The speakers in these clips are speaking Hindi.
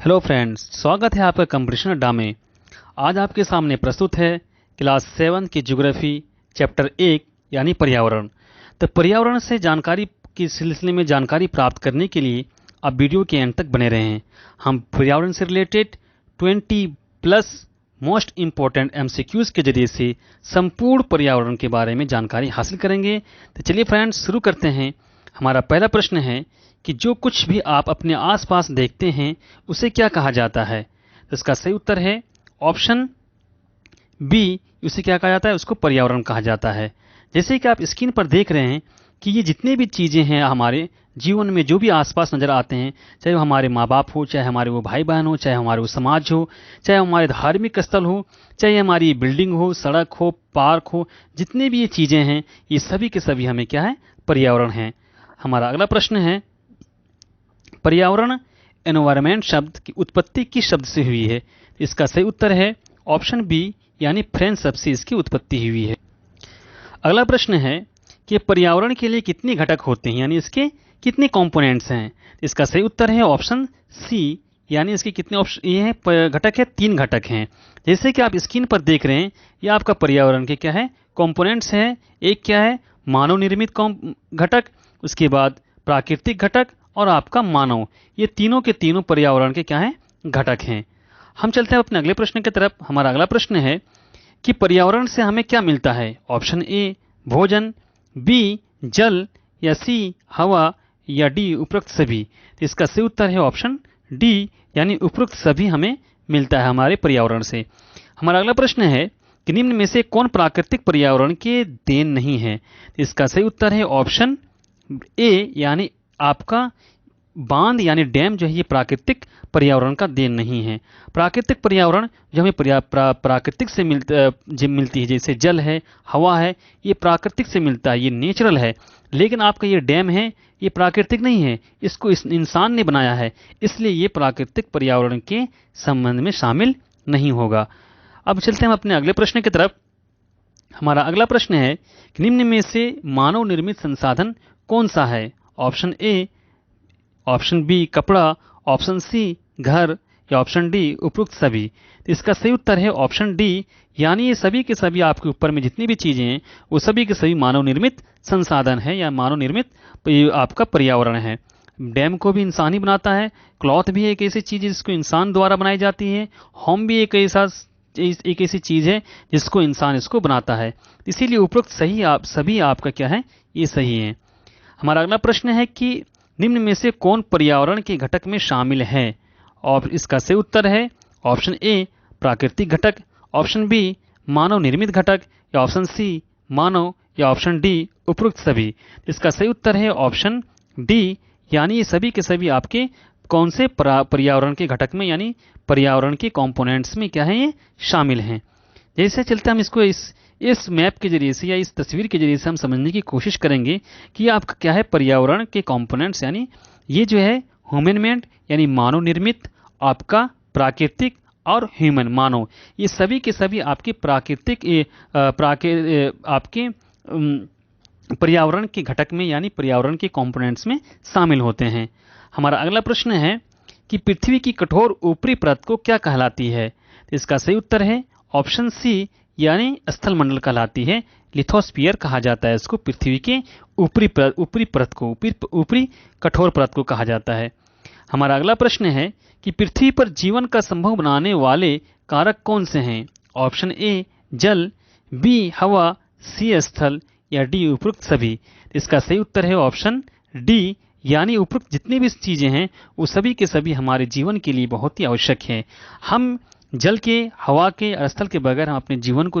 हेलो फ्रेंड्स, स्वागत है आपका कंपटीशन अड्डा में। आज आपके सामने प्रस्तुत है क्लास 7 की ज्योग्राफी चैप्टर 1 यानी पर्यावरण। तो पर्यावरण से जानकारी के सिलसिले में जानकारी प्राप्त करने के लिए आप वीडियो के अंत तक बने रहें। हम पर्यावरण से related 20 plus most important MCQs के जरिए से संपूर्ण पर्यावरण के बारे में जानकारी हासिल करेंगे। तो चलिए फ्रेंड्स, शुरू करते हैं। हमारा पहला प्रश्न है कि जो कुछ भी आप अपने आसपास देखते हैं उसे क्या कहा जाता है। तो इसका सही उत्तर है ऑप्शन बी। उसे क्या कहा जाता है? उसको पर्यावरण कहा जाता है। जैसे कि आप स्क्रीन पर देख रहे हैं कि ये जितने भी चीज़ें हैं हमारे जीवन में, जो भी आसपास नज़र आते हैं, चाहे वो हमारे माँ बाप हो, चाहे हमारे वो भाई बहन हो, चाहे हमारे वो समाज हो, चाहे हमारे धार्मिक स्थल हो, चाहे हमारी बिल्डिंग हो, सड़क हो, पार्क हो, जितने भी ये चीज़ें हैं ये सभी के सभी हमें क्या है? पर्यावरण हैं। हमारा अगला प्रश्न है, पर्यावरण एनवायरमेंट शब्द की उत्पत्ति किस शब्द से हुई है? इसका सही उत्तर है ऑप्शन बी, यानी फ्रेंच शब्द से इसकी उत्पत्ति हुई है। अगला प्रश्न है कि पर्यावरण के लिए कितने घटक होते हैं, यानी इसके कितने कंपोनेंट्स हैं? इसका सही उत्तर है ऑप्शन सी, यानी इसके कितने ऑप्शन ये हैं घटक है? 3 घटक हैं। जैसे कि आप स्क्रीन पर देख रहे हैं, ये आपका पर्यावरण के क्या है? कंपोनेंट्स हैं। एक क्या है? मानव निर्मित घटक, उसके बाद प्राकृतिक घटक और आपका मानव। ये तीनों के तीनों पर्यावरण के क्या हैं? घटक हैं। हम चलते हैं अपने अगले प्रश्न की तरफ। हमारा अगला प्रश्न है कि पर्यावरण से हमें क्या मिलता है? ऑप्शन ए भोजन, बी जल, या सी हवा, या डी उपरोक्त सभी। तो इसका सही उत्तर है ऑप्शन डी, यानी उपरोक्त सभी हमें मिलता है हमारे पर्यावरण से। हमारा अगला प्रश्न है कि निम्न में से कौन प्राकृतिक पर्यावरण के देन नहीं है? इसका सही उत्तर है ऑप्शन ए, यानी आपका बांध यानी डैम जो है ये प्राकृतिक पर्यावरण का देन नहीं है। प्राकृतिक पर्यावरण जो हमें प्राकृतिक से मिलती है, जैसे जल है, हवा है, ये प्राकृतिक से मिलता है, ये नेचुरल है। लेकिन आपका ये डैम है, ये प्राकृतिक नहीं है, इसको इस इंसान ने बनाया है, इसलिए ये प्राकृतिक पर्यावरण के संबंध में शामिल नहीं होगा। अब चलते हैं हम अपने अगले प्रश्न की तरफ। हमारा अगला प्रश्न है कि निम्न में से मानव निर्मित संसाधन कौन सा है? ऑप्शन ए, ऑप्शन बी कपड़ा, ऑप्शन सी घर, या ऑप्शन डी उपरोक्त सभी। तो इसका सही उत्तर है ऑप्शन डी, यानी ये सभी के सभी आपके ऊपर में जितनी भी चीजें हैं वो सभी के सभी मानव निर्मित संसाधन है या मानव निर्मित आपका पर्यावरण है। डैम को भी इंसान ही बनाता है, क्लॉथ भी एक ऐसी चीज है जिसको इंसान द्वारा बनाई जाती है, होम भी एक ऐसी चीज है जिसको इंसान इसको बनाता है। इसीलिए उपरोक्त सभी आपका क्या है? ये सही है। हमारा अगला प्रश्न है कि निम्न में से कौन पर्यावरण के घटक में शामिल है? और इसका सही उत्तर है ऑप्शन ए प्राकृतिक घटक, ऑप्शन बी मानव निर्मित घटक, या ऑप्शन सी मानव, या ऑप्शन डी उपरोक्त सभी। इसका सही उत्तर है ऑप्शन डी, यानी ये सभी के सभी आपके कौन से पर्यावरण के घटक में यानी पर्यावरण के कंपोनेंट्स में क्या है? ये शामिल हैं। जैसे चलते हम इसको इस मैप के जरिए से या इस तस्वीर के जरिए से हम समझने की कोशिश करेंगे कि आपका क्या है पर्यावरण के कंपोनेंट्स, यानी ये जो है ह्यूमन मेड यानी मानव निर्मित, आपका प्राकृतिक और ह्यूमन मानव, ये सभी के सभी आपके आपके पर्यावरण के घटक में यानी पर्यावरण के कंपोनेंट्स में शामिल होते हैं। हमारा अगला प्रश्न है कि पृथ्वी की कठोर ऊपरी परत को क्या कहलाती है? इसका सही उत्तर है ऑप्शन सी, यानी स्थल मंडल कहलाती है। लिथोस्फीयर कहा जाता है इसको, पृथ्वी के ऊपरी परत को, ऊपरी कठोर परत को कहा जाता है। हमारा अगला प्रश्न है कि पृथ्वी पर जीवन का संभव बनाने वाले कारक कौन से हैं? ऑप्शन ए जल, बी हवा, सी स्थल, या डी उपरोक्त सभी। इसका सही उत्तर है ऑप्शन डी, यानी उपरोक्त जितनी भी चीजें हैं वो सभी के सभी हमारे जीवन के लिए बहुत ही आवश्यक है। हम जल के, हवा के और स्थल के बगैर हम अपने जीवन को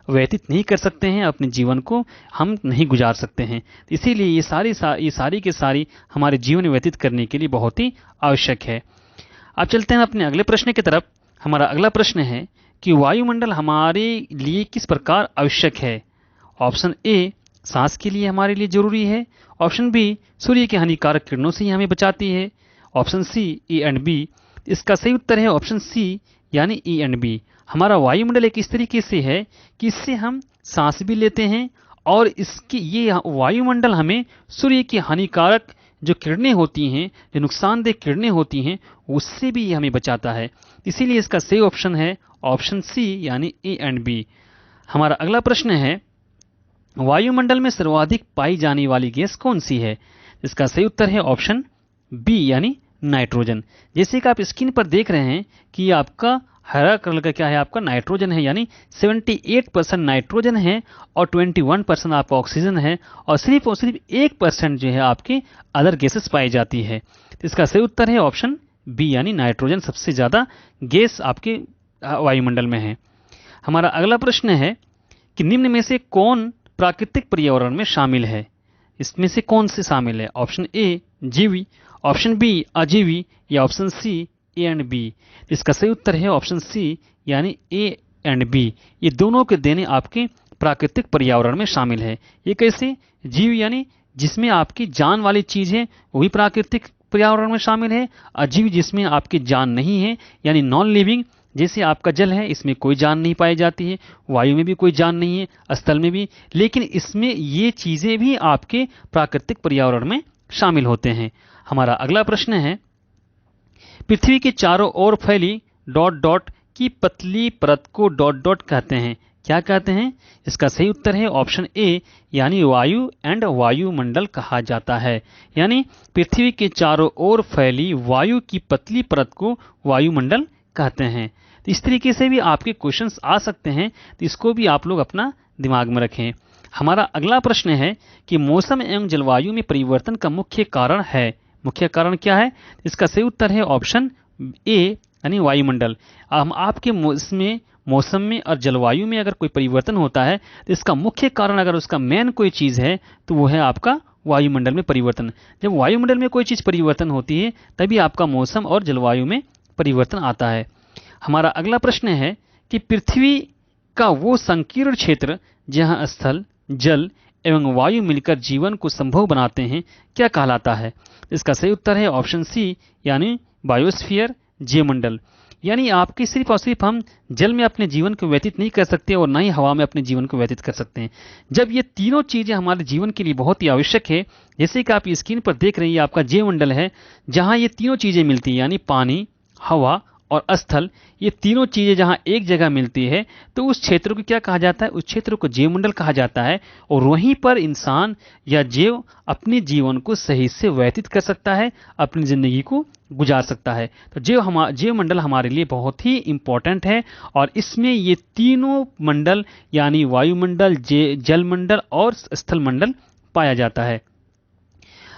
व्यतीत नहीं कर सकते हैं, अपने जीवन को हम नहीं गुजार सकते हैं। इसीलिए ये सारी के सारी हमारे जीवन में व्यतीत करने के लिए बहुत ही आवश्यक है। अब चलते हैं अपने अगले प्रश्न की तरफ। हमारा अगला प्रश्न है कि वायुमंडल हमारे लिए किस प्रकार आवश्यक है? ऑप्शन ए सांस के लिए हमारे लिए जरूरी है, ऑप्शन बी सूर्य के हानिकारक किरणों से ही हमें बचाती है, option C A and B. इसका सही उत्तर है ऑप्शन सी, यानी ई एंड बी। हमारा वायुमंडल एक इस तरीके से है कि इससे हम सांस भी लेते हैं और इसकी ये वायुमंडल हमें सूर्य की हानिकारक जो किरणें होती हैं, जो नुकसानदेह किरणें होती हैं, उससे भी ये हमें बचाता है। इसीलिए इसका सही ऑप्शन है ऑप्शन सी यानी ए एंड बी। हमारा अगला प्रश्न है वायुमंडल में सर्वाधिक पाई जाने वाली गैस कौन सी है? इसका सही उत्तर है ऑप्शन बी यानी नाइट्रोजन। जैसे कि आप स्क्रीन पर देख रहे हैं कि आपका हरा कलर का क्या है, आपका नाइट्रोजन है, यानी 78% नाइट्रोजन है और 21% आपका ऑक्सीजन है और सिर्फ 1% जो है आपके अदर गैसेस पाई जाती है। तो इसका सही उत्तर है ऑप्शन बी यानी नाइट्रोजन सबसे ज़्यादा गैस आपके वायुमंडल में है। हमारा अगला प्रश्न है कि निम्न में से कौन प्राकृतिक पर्यावरण में शामिल है? इसमें से कौन से शामिल है? ऑप्शन ए जीवी, ऑप्शन बी अजीवी या option C A and B. इसका सही उत्तर है ऑप्शन सी यानी ए एंड बी। ये दोनों के देने आपके प्राकृतिक पर्यावरण में शामिल है। ये कैसे? जीव यानी जिसमें आपकी जान वाली चीज है वही प्राकृतिक पर्यावरण में शामिल है। अजीव जिसमें आपकी जान नहीं है यानी नॉन लिविंग, जैसे आपका जल है, इसमें कोई जान नहीं पाई जाती है, वायु में भी कोई जान नहीं है, स्थल में भी, लेकिन इसमें ये चीजें भी आपके प्राकृतिक पर्यावरण में शामिल होते हैं। हमारा अगला प्रश्न है पृथ्वी के चारों ओर फैली डॉट डॉट की पतली परत को डॉट डॉट कहते हैं, क्या कहते हैं? इसका सही उत्तर है ऑप्शन ए यानी वायु एंड वायुमंडल कहा जाता है। यानी पृथ्वी के चारों ओर फैली वायु की पतली परत को वायुमंडल कहते हैं। तो इस तरीके से भी आपके क्वेश्चंस आ सकते हैं, तो इसको भी आप लोग अपना दिमाग में रखें। हमारा अगला प्रश्न है कि मौसम एवं जलवायु में परिवर्तन का मुख्य कारण है, मुख्य कारण क्या है? इसका सही उत्तर है ऑप्शन ए यानी वायुमंडल। हम आपके इसमें मौसम में और जलवायु में अगर कोई परिवर्तन होता है तो इसका मुख्य कारण अगर उसका मेन कोई चीज़ है तो वो है आपका वायुमंडल में परिवर्तन। जब वायुमंडल में कोई चीज़ परिवर्तन होती है तभी आपका मौसम और जलवायु में परिवर्तन आता है। हमारा अगला प्रश्न है कि पृथ्वी का वो संकीर्ण क्षेत्र जहां स्थल, जल एवं वायु मिलकर जीवन को संभव बनाते हैं क्या कहलाता है? इसका सही उत्तर है ऑप्शन सी यानी बायोस्फीयर, जीवमंडल। यानी आपके सिर्फ और सिर्फ हम जल में अपने जीवन को व्यतीत नहीं कर सकते और ना ही हवा में अपने जीवन को व्यतीत कर सकते हैं। जब ये तीनों चीज़ें हमारे जीवन के लिए बहुत ही आवश्यक है, जैसे कि आप स्क्रीन पर देख रहे हैं, आपका जीवमंडल है जहां ये तीनों चीज़ें मिलती हैं, यानी पानी, हवा और स्थल, ये तीनों चीज़ें जहां एक जगह मिलती है तो उस क्षेत्र को क्या कहा जाता है? उस क्षेत्र को जीवमंडल कहा जाता है। और वहीं पर इंसान या जीव अपने जीवन को सही से व्यतीत कर सकता है, अपनी जिंदगी को गुजार सकता है। तो जीवमंडल हमारे लिए बहुत ही इंपॉर्टेंट है और इसमें ये तीनों मंडल यानी वायुमंडल, जलमंडल और स्थल मंडल पाया जाता है।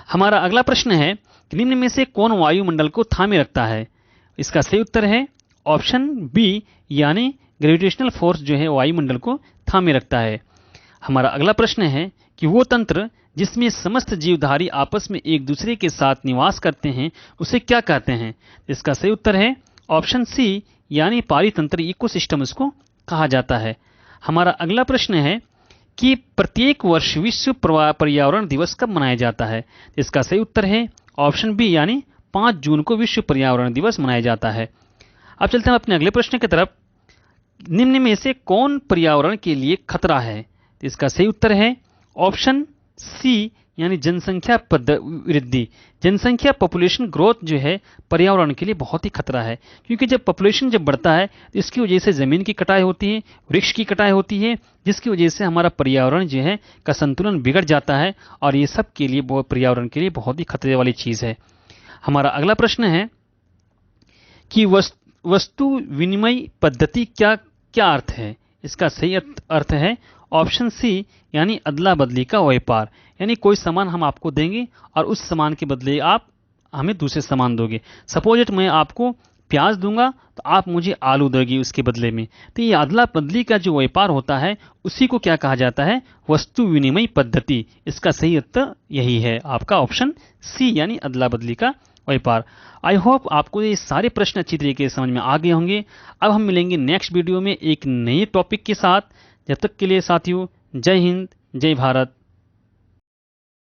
हमारा अगला प्रश्न है कि निम्न में से कौन वायुमंडल को थामे रखता है? इसका सही उत्तर है ऑप्शन बी यानी ग्रेविटेशनल फोर्स जो है वायुमंडल को थामे रखता है। हमारा अगला प्रश्न है कि वो तंत्र जिसमें समस्त जीवधारी आपस में एक दूसरे के साथ निवास करते हैं उसे क्या कहते हैं? इसका सही उत्तर है ऑप्शन सी यानी पारितंत्र, इकोसिस्टम उसको कहा जाता है। हमारा अगला प्रश्न है कि प्रत्येक वर्ष विश्व पर्यावरण दिवस कब मनाया जाता है? इसका सही उत्तर है ऑप्शन बी यानी 5 जून को विश्व पर्यावरण दिवस मनाया जाता है। अब चलते हैं अपने अगले प्रश्न की तरफ। निम्न में से कौन पर्यावरण के लिए खतरा है? इसका सही उत्तर है ऑप्शन सी यानी जनसंख्या वृद्धि। जनसंख्या पॉपुलेशन ग्रोथ जो है पर्यावरण के लिए बहुत ही खतरा है, क्योंकि जब पॉपुलेशन जब बढ़ता है तो इसकी वजह से ज़मीन की कटाई होती है, वृक्ष की कटाई होती है, जिसकी वजह से हमारा पर्यावरण जो है का संतुलन बिगड़ जाता है और ये सब के लिए पर्यावरण के लिए बहुत ही खतरे वाली चीज़ है। हमारा अगला प्रश्न है कि वस्तु विनिमय पद्धति क्या क्या अर्थ है? इसका सही अर्थ है ऑप्शन सी यानी अदला बदली का व्यापार। यानी कोई सामान हम आपको देंगे और उस सामान के बदले आप हमें दूसरे सामान दोगे। सपोज इट मैं आपको प्याज दूंगा तो आप मुझे आलू दोगी उसके बदले में। तो ये अदला बदली का जो व्यापार होता है उसी को क्या कहा जाता है? वस्तु विनिमय पद्धति। इसका सही उत्तर यही है आपका ऑप्शन सी यानी अदला बदली का व्यापार। आई होप आपको ये सारे प्रश्न अच्छी तरीके से समझ में आ गए होंगे। अब हम मिलेंगे नेक्स्ट वीडियो में एक नए टॉपिक के साथ। जब तक के लिए साथियों, जय हिंद, जय भारत,